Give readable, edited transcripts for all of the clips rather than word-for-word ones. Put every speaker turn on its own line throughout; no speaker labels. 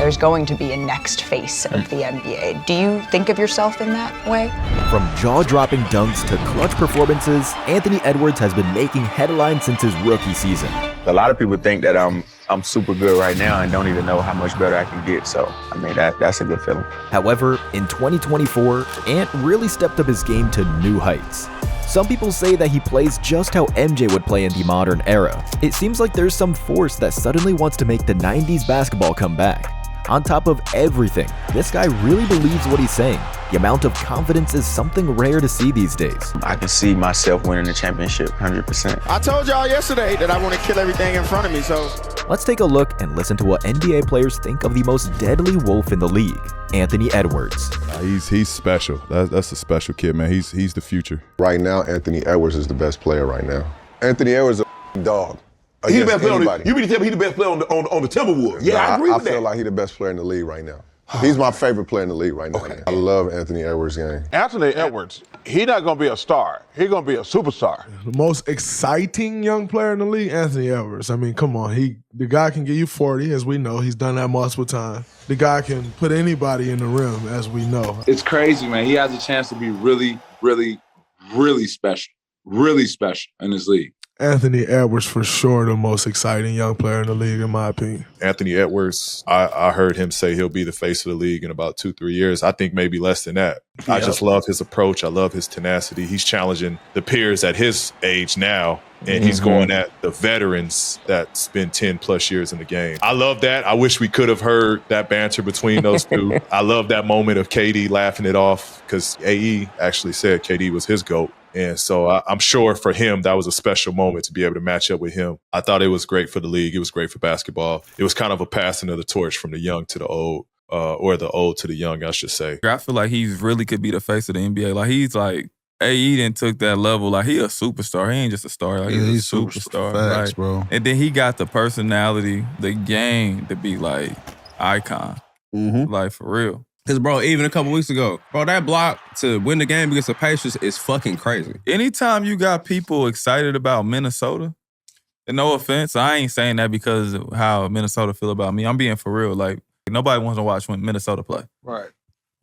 there's going to be a next face of the NBA. Do you think of yourself in that way?
From jaw-dropping dunks to clutch performances, Anthony Edwards has been making headlines since his rookie season.
A lot of people think that I'm super good right now and don't even know how much better I can get. So, I mean, that's a good feeling.
However, in 2024, Ant really stepped up his game to new heights. Some people say that he plays just how MJ would play in the modern era. It seems like there's some force that suddenly wants to make the 90s basketball come back. On top of everything, this guy really believes what he's saying. The amount of confidence is something rare to see these days.
I can see myself winning the championship 100%.
I told y'all yesterday that I want to kill everything in front of me, so.
Let's take a look and listen to what NBA players think of the most deadly wolf in the league, Anthony Edwards.
He's special. That's a special kid, man. He's the future.
Right now, Anthony Edwards is the best player right now. Anthony Edwards is a dog.
He the best player you mean to tell me he the best player on the Timberwolves? Yeah, I agree with that.
I feel like he's the best player in the league right now. He's my favorite player in the league right now. Okay. I love Anthony Edwards' game.
Anthony Edwards, he's not going to be a star. He's going to be a superstar.
The most exciting young player in the league, Anthony Edwards. I mean, come on. The guy can get you 40, as we know. He's done that multiple times. The guy can put anybody in the rim, as we know.
It's crazy, man. He has a chance to be really, really, really special. Really special in this league.
Anthony Edwards, for sure, the most exciting young player in the league, in my opinion.
Anthony Edwards, I heard him say he'll be the face of the league in about 2-3 years. I think maybe less than that. Yeah. I just love his approach. I love his tenacity. He's challenging the peers at his age now, and he's going at the veterans that spend 10+ years in the game. I love that. I wish we could have heard that banter between those two. I love that moment of KD laughing it off because AE actually said KD was his GOAT. And so I'm sure for him, that was a special moment to be able to match up with him. I thought it was great for the league. It was great for basketball. It was kind of a passing of the torch from the young to the old, or the old to the young, I should say.
I feel like he really could be the face of the NBA. Like, he's like, AE didn't took that level. Like, he a superstar. He ain't just a star. Like, he's a superstar.
Facts,
like,
bro.
And then he got the personality, the game to be like icon. Like, for real.
Because, bro, even a couple weeks ago, bro, that block to win the game against the Pacers is fucking crazy.
Anytime you got people excited about Minnesota, and no offense, I ain't saying that because of how Minnesota feel about me. I'm being for real. Like, nobody wants to watch when Minnesota play.
Right.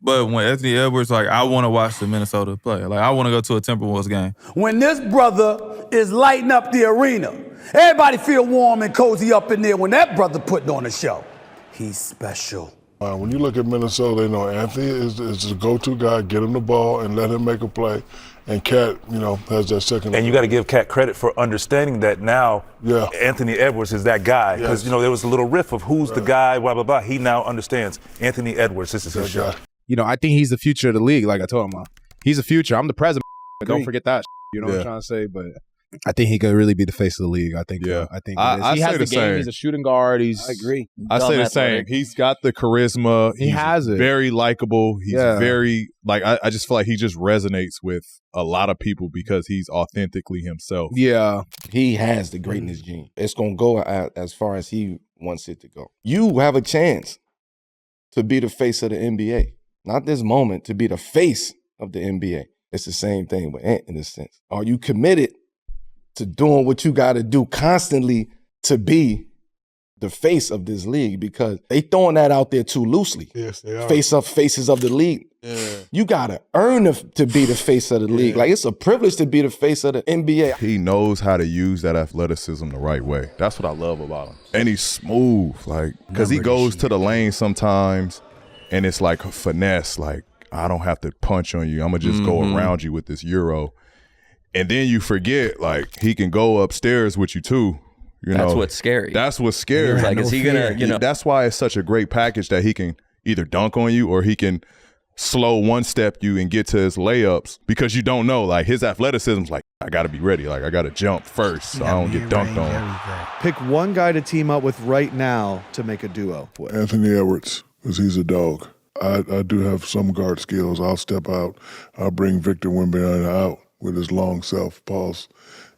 But when Anthony Edwards, like, I want to watch the Minnesota play. Like, I want to go to a Timberwolves game.
When this brother is lighting up the arena, everybody feel warm and cozy up in there when that brother putting on a show. He's special.
When you look at Minnesota, you know, Anthony is the go-to guy. Get him the ball and let him make a play. And Cat, you know, has that second.
And you got to give Cat credit for understanding that now.
Yeah.
Anthony Edwards is that guy. Because, you know, there was a little riff of who's the guy, blah, blah, blah. He now understands Anthony Edwards. This is his show.
You know, I think he's the future of the league, like I told him. He's the future. I'm the president. Don't forget that. You know what I'm trying to say? But I think he could really be the face of the league. I think.
Yeah.
I think
he
has the game.
Same.
He's a shooting guard. I
agree.
I say the same. He's got the charisma.
He has it.
Very likable. He's very I just feel like he just resonates with a lot of people because he's authentically himself.
Yeah,
he has the greatness gene. It's gonna go as far as he wants it to go. You have a chance to be the face of the NBA. Not this moment, to be the face of the NBA. It's the same thing with Ant in a sense. Are you committed to doing what you got to do constantly to be the face of this league? Because they throwing that out there too loosely.
Yes, they are.
Faces of the league.
Yeah.
You got to earn to be the face of the league. Like, it's a privilege to be the face of the NBA.
He knows how to use that athleticism the right way. That's what I love about him. And he's smooth, like, because he goes to the lane sometimes and it's like a finesse, like, I don't have to punch on you. I'm going to just go around you with this Euro. And then you forget, like, he can go upstairs with you too.
That's what's scary.
That's what's scary.
Like, is he gonna, you know?
That's why it's such a great package that he can either dunk on you or he can slow one step you and get to his layups because you don't know. Like, his athleticism's like, I got to be ready. Like, I got to jump first so I don't get dunked on.
Pick one guy to team up with right now to make a duo with.
Anthony Edwards, because he's a dog. I do have some guard skills. I'll step out. I'll bring Victor Wembanyama out with his long self pulse,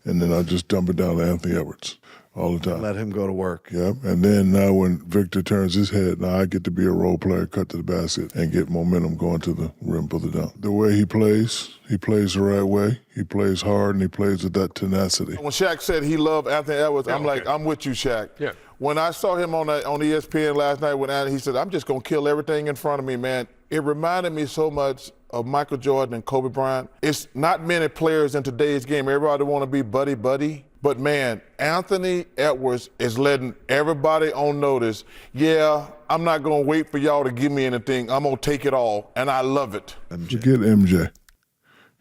and then I just dump it down to Anthony Edwards. all the time.
Let him go to work.
Yep. And then now when Victor turns his head, now I get to be a role player, cut to the basket, and get momentum going to the rim for the dunk. The way he plays the right way. He plays hard, and he plays with that tenacity.
When Shaq said he loved Anthony Edwards, I'm like, I'm with you, Shaq. Yeah. When I saw him on ESPN last night with Anthony, he said, I'm just going to kill everything in front of me, man. It reminded me so much of Michael Jordan and Kobe Bryant. It's not many players in today's game. Everybody want to be buddy-buddy. But, man, Anthony Edwards is letting everybody on notice, yeah, I'm not going to wait for y'all to give me anything. I'm going to take it all, and I love it.
Forget MJ.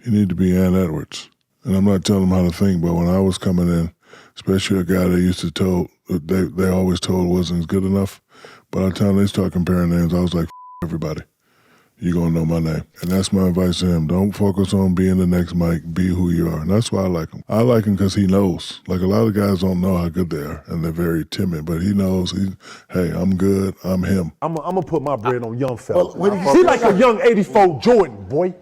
You need to be Ant Edwards. And I'm not telling them how to think, but when I was coming in, especially a guy they used to tell, they always told wasn't good enough. By the time they start comparing names, I was like, everybody. You're going to know my name. And that's my advice to him. Don't focus on being the next Mike. Be who you are. And that's why I like him. I like him because he knows. Like, a lot of guys don't know how good they are, and they're very timid. But he knows, hey, I'm good. I'm him.
I'm going to put my bread on young fella. He like a young 84 Jordan, boy.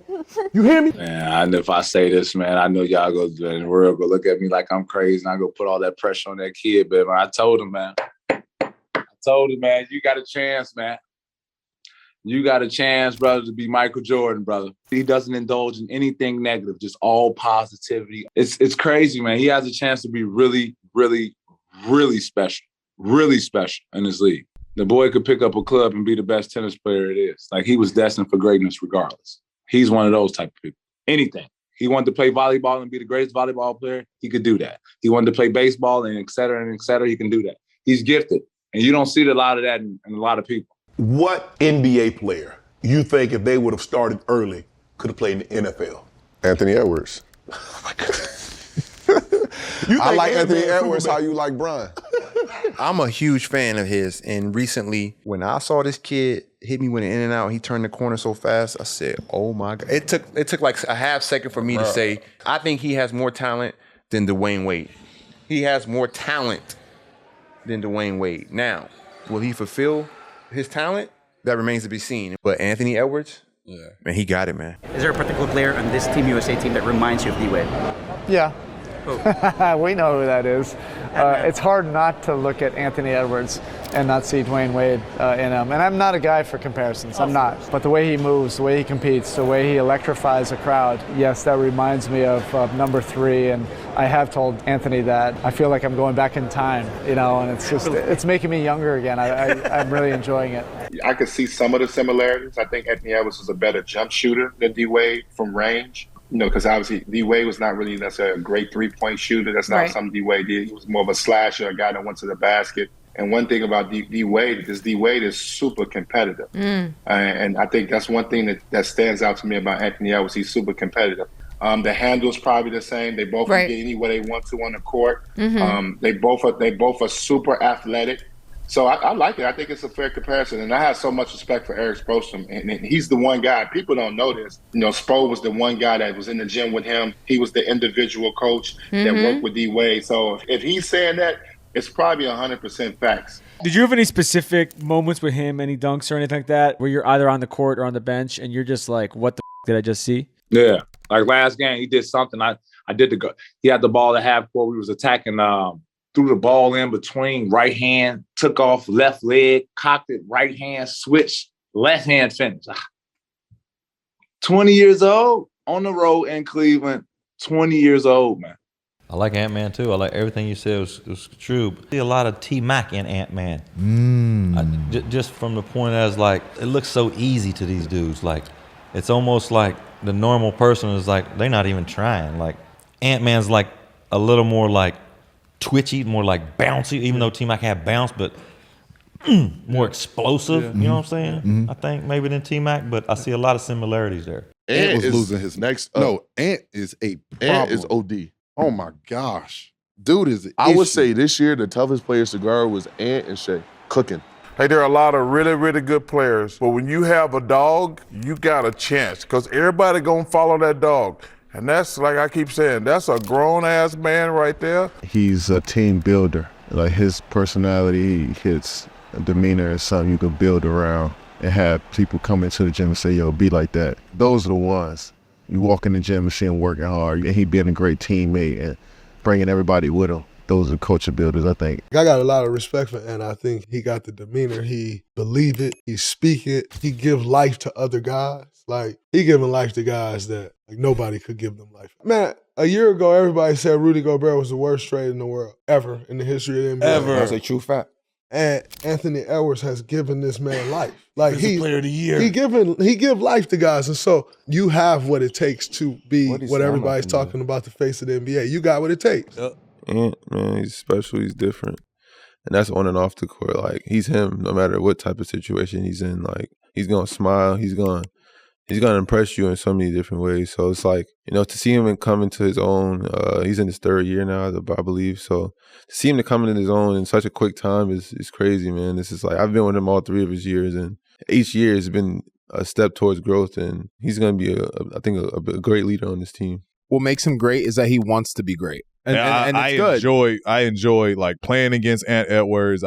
You hear me?
Man, I know if I say this, man, I know y'all go in the world go look at me like I'm crazy, and I go put all that pressure on that kid. But I told him, man, you got a chance, man. You got a chance, brother, to be Michael Jordan, brother. He doesn't indulge in anything negative, just all positivity. It's crazy, man. He has a chance to be really, really, really special in this league. The boy could pick up a club and be the best tennis player it is. Like, he was destined for greatness regardless. He's one of those type of people. Anything. He wanted to play volleyball and be the greatest volleyball player. He could do that. He wanted to play baseball and et cetera, he can do that. He's gifted. And you don't see a lot of that in a lot of people.
What NBA player you think if they would have started early could have played in the NFL?
Anthony Edwards.
Oh my God.
I like Anthony Edwards how you like Brian.
I'm a huge fan of his, and recently when I saw this kid hit me with an in and out, he turned the corner so fast, I said, oh my God. It took like a half second for me to say, I think he has more talent than Dwayne Wade. He has more talent than Dwayne Wade. Now, will he fulfill his talent? That remains to be seen. But Anthony Edwards, man, he got it, man.
Is there a particular player on this Team USA team that reminds you of D-Wade?
Yeah. We know who that is. It's hard not to look at Anthony Edwards and not see Dwayne Wade in him. And I'm not a guy for comparisons. I'm not. But the way he moves, the way he competes, the way he electrifies a crowd, yes, that reminds me of number 3. And I have told Anthony that. I feel like I'm going back in time, and it's making me younger again. I'm really enjoying it.
I could see some of the similarities. I think Anthony Edwards was a better jump shooter than D-Wade from range. Because obviously D-Wade was not really necessarily a great three-point shooter. That's not something D-Wade did. He was more of a slasher, a guy that went to the basket. And one thing about D-Wade is D-Wade is super competitive. And I think that's one thing that stands out to me about Anthony Edwards. He's super competitive. The handle's probably the same. They both can get anywhere they want to on the court. They both are super athletic. So I like it. I think it's a fair comparison. And I have so much respect for Erik Spoelstra. And he's the one guy, people don't know this. Spo was the one guy that was in the gym with him. He was the individual coach that worked with D-Wade. So if he's saying that, it's probably 100% facts.
Did you have any specific moments with him, any dunks or anything like that, where you're either on the court or on the bench and you're just like, what the did I just see?
Yeah. Like last game, he did something. He had the ball at half court. We was attacking, threw the ball in between, right hand, took off left leg, cocked it, right hand, switched, left hand finish. 20 years old, on the road in Cleveland, 20 years old, man.
I like Ant-Man too. I like everything you said was true. I see a lot of T-Mac in Ant-Man. Just from the point as like, it looks so easy to these dudes. Like, it's almost like the normal person is like, they're not even trying. Like, Ant-Man's like a little more like twitchy, more like bouncy, even though T-Mac had bounce, but more explosive, you know what I'm saying? I think maybe than T-Mac, but I see a lot of similarities there.
Ant was losing his next. Ant is a problem.
Ant is OD.
Oh my gosh. Dude is an
I would say this year the toughest players to guard was Ant and Shaq. Cooking.
Hey, there are a lot of really, really good players, but when you have a dog, you got a chance because everybody gonna follow that dog. And that's, like I keep saying, that's a grown-ass man right there.
He's a team builder. Like, his personality, his demeanor is something you can build around and have people come into the gym and say, yo, be like that. Those are the ones. You walk in the gym and see him working hard, and he being a great teammate and bringing everybody with him. those are culture builders, I think.
I got a lot of respect for Ant. I think he got the demeanor. He believe it. He speak it. He give life to other guys. Like, he giving life to guys that like nobody could give them life. Man, a year ago, everybody said Rudy Gobert was the worst trade in the world ever in the history of the NBA.
Ever. That's a true fact.
And Anthony Edwards has given this man life. Like
Defensive Player of the Year.
He give life to guys. And so you have what it takes to be what everybody's talking about, the face of the NBA. You got what it takes.
Ant, man, he's special. He's different. And that's on and off the court. Like, he's him no matter what type of situation he's in. Like, he's going to smile. He's going to impress you in so many different ways. So it's like, you know, to see him come into his own, he's in his third year now, I believe. So to see him to come into his own in such a quick time is crazy, man. This is like, I've been with him all 3 of his years, and each year has been a step towards growth, and he's going to be, I think, a great leader on this team.
What makes him great is that he wants to be great. And it's good.
I enjoy like playing against Ant Edwards.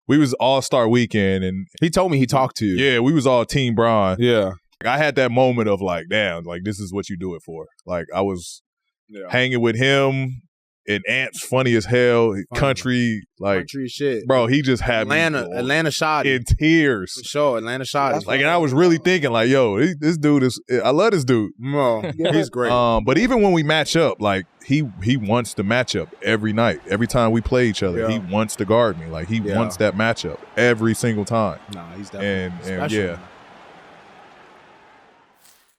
We was All-Star weekend, and
he told me he talked to you.
Yeah, we was all Team Bron.
Yeah.
I had that moment of like, damn, like this is what you do it for. Like I was hanging with him, and Ant's funny as hell, country
shit.
Bro, he just had
Atlanta shot
in tears.
For sure, Atlanta shot.
Like, and I was really thinking like, yo, this dude is, I love this dude.
He's great.
But even when we match up, like he wants the matchup every night. Every time we play each other, he wants to guard me. Like he wants that matchup every single time.
Nah, he's definitely
and yeah.